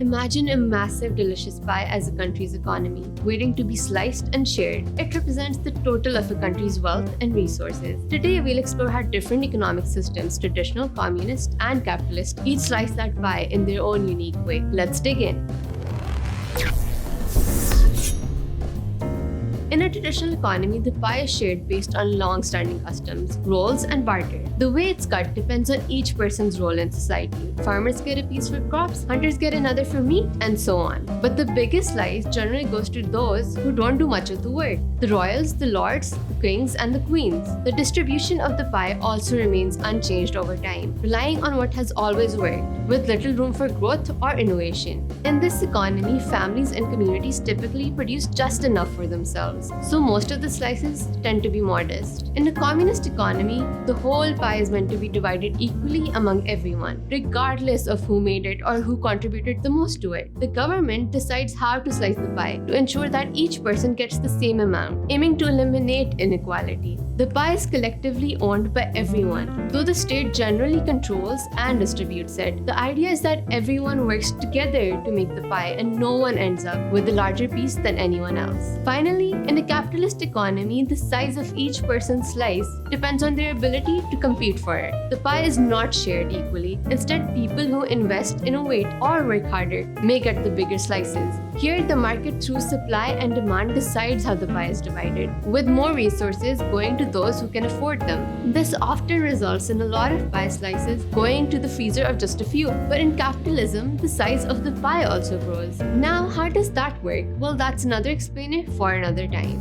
Imagine a massive, delicious pie as a country's economy, waiting to be sliced and shared. It represents the total of a country's wealth and resources. Today, we'll explore how different economic systems, traditional, communist, and capitalist, each slice that pie in their own unique way. Let's dig in. In a traditional economy, the pie is shared based on long-standing customs, roles, and barter. The way it's cut depends on each person's role in society. Farmers get a piece for crops, hunters get another for meat, and so on. But the biggest slice generally goes to those who don't do much of the work: the royals, the lords, the kings, and the queens. The distribution of the pie also remains unchanged over time, relying on what has always worked, with little room for growth or innovation. In this economy, families and communities typically produce just enough for themselves, so most of the slices tend to be modest. In a communist economy, the whole pie is meant to be divided equally among everyone, regardless of who made it or who contributed the most to it. The government decides how to slice the pie to ensure that each person gets the same amount, aiming to eliminate inequality. The pie is collectively owned by everyone, though the state generally controls and distributes it. The idea is that everyone works together to make the pie and no one ends up with a larger piece than anyone else. Finally, in a capitalist economy, the size of each person's slice depends on their ability to compete for it. The pie is not shared equally. Instead, people who invest, innovate, or work harder may get the bigger slices. Here, the market through supply and demand decides how the pie is divided, with more resources going to those who can afford them. This often results in a lot of pie slices going to the freezer of just a few. But in capitalism, the size of the pie also grows. Now, how does that work? Well, that's another explainer for another time.